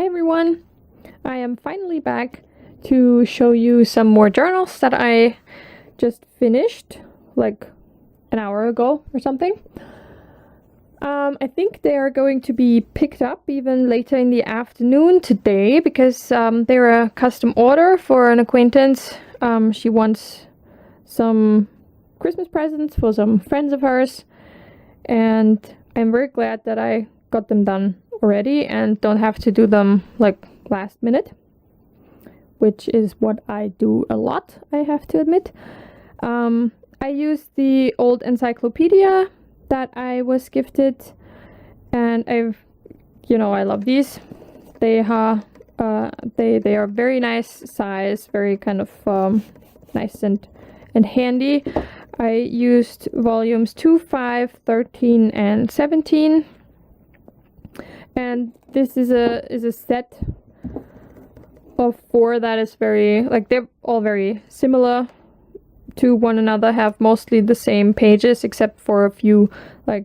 Hi everyone! I am finally back to show you some more journals that I just finished like an hour ago or something. I think they are going to be picked up even later in the afternoon today because they're a custom order for an acquaintance. She wants some Christmas presents for some friends of hers, and I'm very glad that I got them done already and don't have to do them like last minute, which is what I do a lot, I have to admit. I used the old encyclopedia that I was gifted, and I love these. They are very nice size, very kind of nice and handy. I used volumes 2, 5, 13, and 17. And this is a set of 4 that is very, like, they're all very similar to one another, have mostly the same pages except for a few like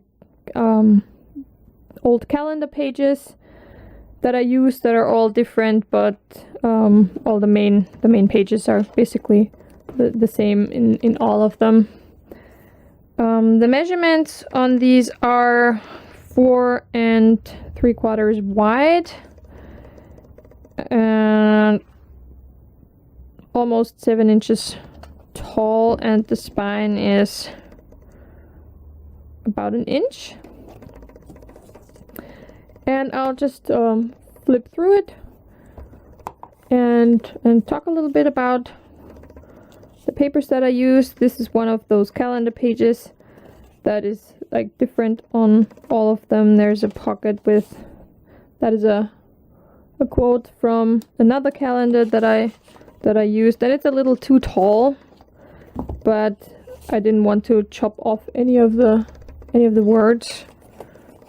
old calendar pages that I use that are all different, but all the main pages are basically the same in all of them. The measurements on these are 4 3/4 wide and almost 7 inches tall, and the spine is about 1 inch. And I'll just flip through it and talk a little bit about the papers that I use. This is one of those calendar pages that is like different on all of them. There's a pocket with that is a quote from another calendar that I used, and it's a little too tall, but I didn't want to chop off any of the words,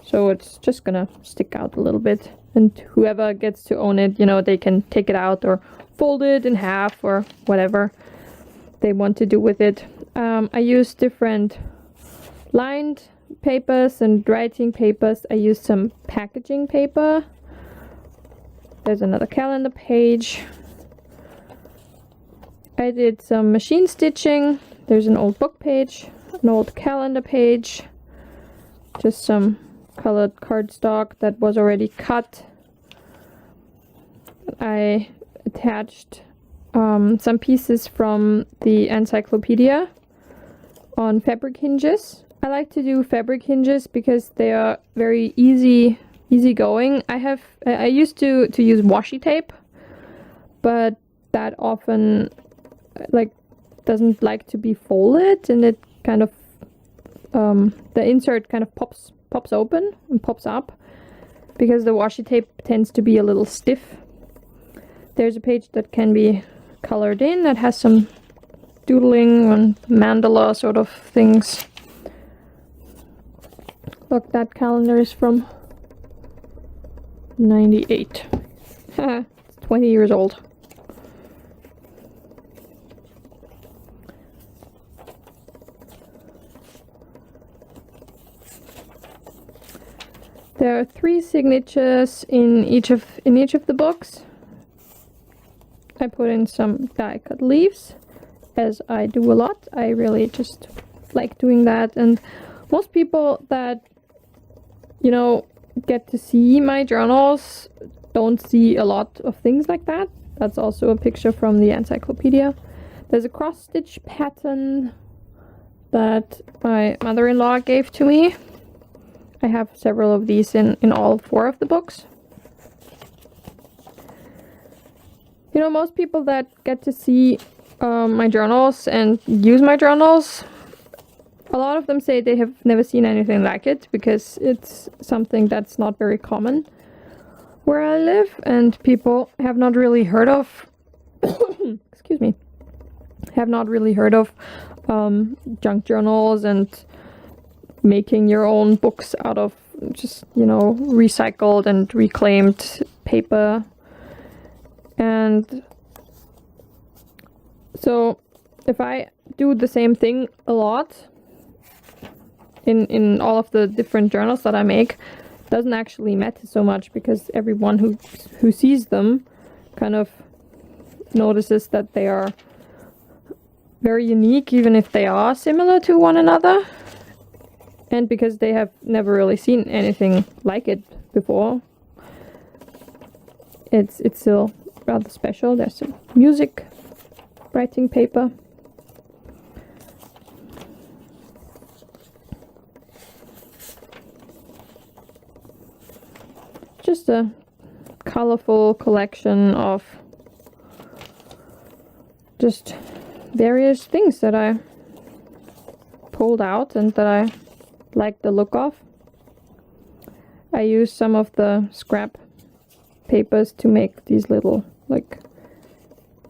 so it's just gonna stick out a little bit, and whoever gets to own it, they can take it out or fold it in half or whatever they want to do with it. I use different lined papers and writing papers. I used some packaging paper. There's another calendar page. I did some machine stitching. There's an old book page, an old calendar page, just some colored cardstock that was already cut. I attached some pieces from the encyclopedia on fabric hinges. I like to do fabric hinges because they are very easy going. I used to use washi tape, but that often doesn't like to be folded, and it kind of the insert kind of pops open and pops up because the washi tape tends to be a little stiff. There's a page that can be colored in that has some doodling and mandala sort of things. Look, that calendar is from 98. It's 20 years old. There are 3 signatures in each of the books. I put in some die cut leaves, as I do a lot. I really just like doing that, and most people that get to see my journals don't see a lot of things like that. That's also a picture from the encyclopedia. There's a cross stitch pattern that my mother-in-law gave to me. I have several of these in all 4 of the books. Most people that get to see my journals and use my journals, a lot of them say they have never seen anything like it because it's something that's not very common where I live, and people have not really heard of excuse me, have not really heard of junk journals and making your own books out of just recycled and reclaimed paper. And so if I do the same thing a lot in all of the different journals that I make, doesn't actually matter so much, because everyone who sees them kind of notices that they are very unique, even if they are similar to one another, and because they have never really seen anything like it before. It's still rather special. There's some music writing paper. Just a colorful collection of just various things that I pulled out and that I like the look of. I used some of the scrap papers to make these little like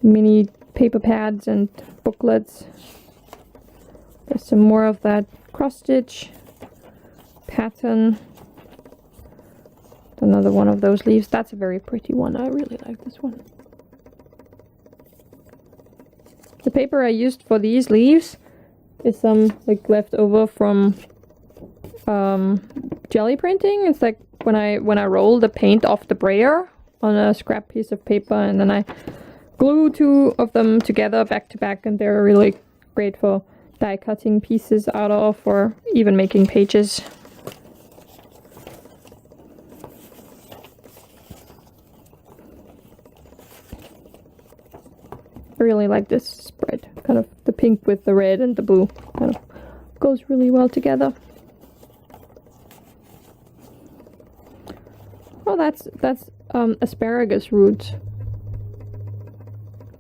mini paper pads and booklets. There's some more of that cross stitch pattern. Another one of those leaves. That's a very pretty one. I really like this one. The paper I used for these leaves is some like leftover from jelly printing. It's like when I roll the paint off the brayer on a scrap piece of paper, and then I glue two of them together back to back, and they're really great for die cutting pieces out of, or even making pages. I really like this spread. Kind of the pink with the red and the blue kind of goes really well together. Oh, that's asparagus roots.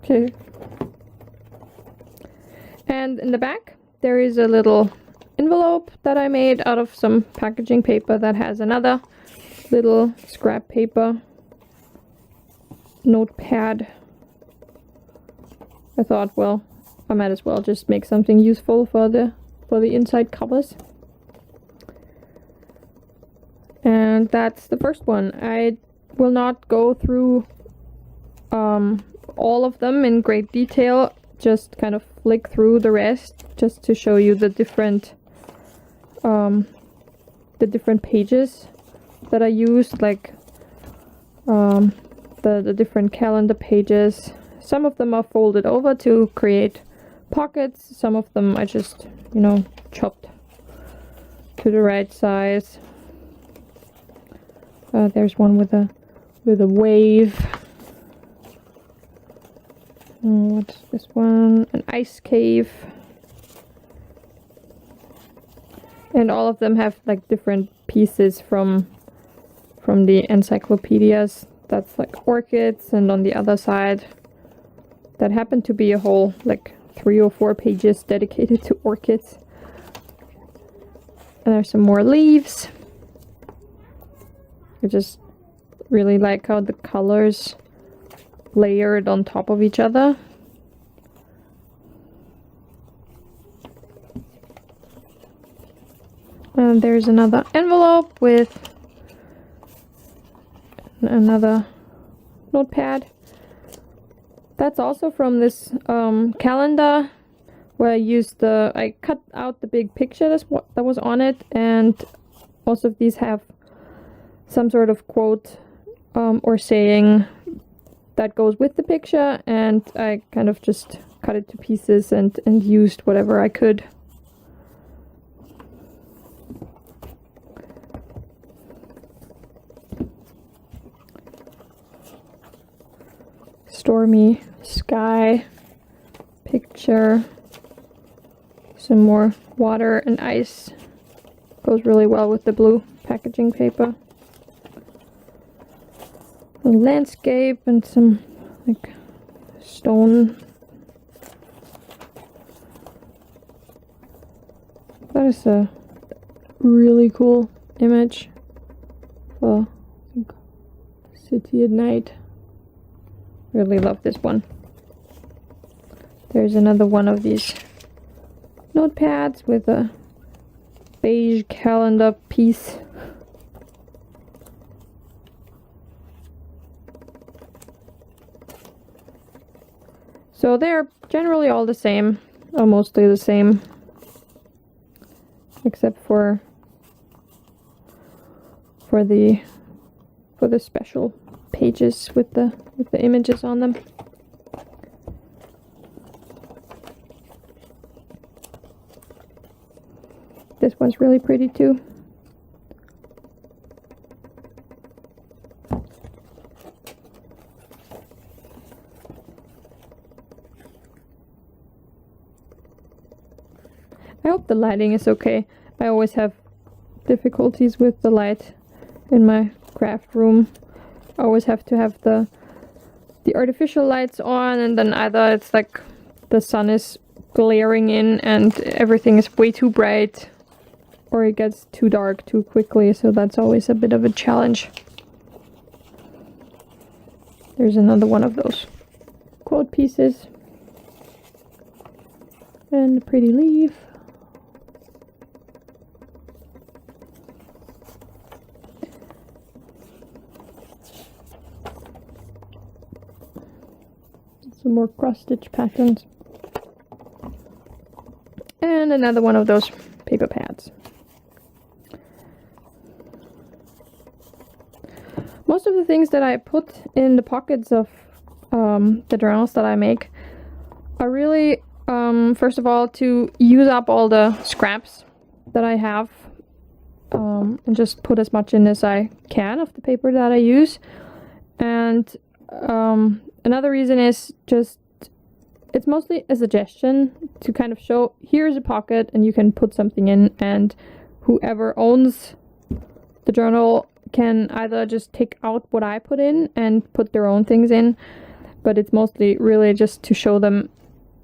Okay. And in the back there is a little envelope that I made out of some packaging paper that has another little scrap paper notepad. I thought, well, I might as well just make something useful for the inside covers. And that's the first one. I will not go through all of them in great detail, just kind of flick through the rest just to show you the different pages that I used, like the different calendar pages. Some of them are folded over to create pockets. Some of them I just, you know, chopped to the right size. There's one with a wave. What's this one? An ice cave. And all of them have like different pieces from the encyclopedias. That's like orchids, and on the other side that happened to be a whole like 3 or 4 pages dedicated to orchids. And there's some more leaves. I just really like how the colors layered on top of each other. And there's another envelope with another notepad. That's also from this calendar, where I cut out the big picture that was on it, and most of these have some sort of quote or saying that goes with the picture, and I kind of just cut it to pieces and used whatever I could. Stormy sky picture. Some more water and ice. Goes really well with the blue packaging paper. A landscape and some like stone. That is a really cool image for city at night. Really love this one. There's another one of these notepads with a beige calendar piece. So they're generally all the same, or mostly the same, except for for the special pages with the images on them. This one's really pretty too. I hope the lighting is okay. I always have difficulties with the light in my craft room. I always have to have the artificial lights on, and then either it's like the sun is glaring in and everything is way too bright, or it gets too dark too quickly, so that's always a bit of a challenge. There's another one of those quote pieces. And a pretty leaf. Some more cross-stitch patterns. And another one of those paper pads. Most of the things that I put in the pockets of the journals that I make are really, first of all, to use up all the scraps that I have, and just put as much in as I can of the paper that I use. And another reason is just, it's mostly a suggestion to kind of show, here's a pocket and you can put something in, and whoever owns the journal can either just take out what I put in and put their own things in, but it's mostly really just to show them,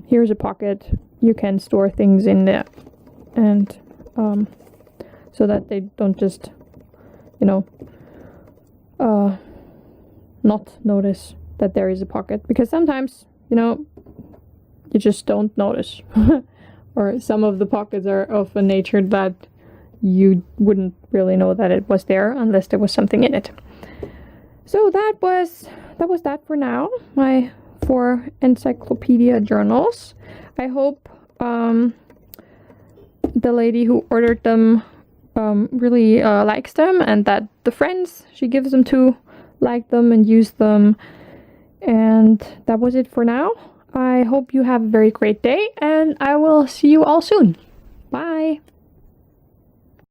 here's a pocket, you can store things in there, and so that they don't just, you know, not notice that there is a pocket, because sometimes, you know, you just don't notice. Or some of the pockets are of a nature that you wouldn't really know that it was there unless there was something in it. So that was that for now, my 4 encyclopedia journals. I hope the lady who ordered them really likes them, and that the friends she gives them to like them and use them. And that was it for now. I hope you have a very great day, and I will see you all soon. Bye!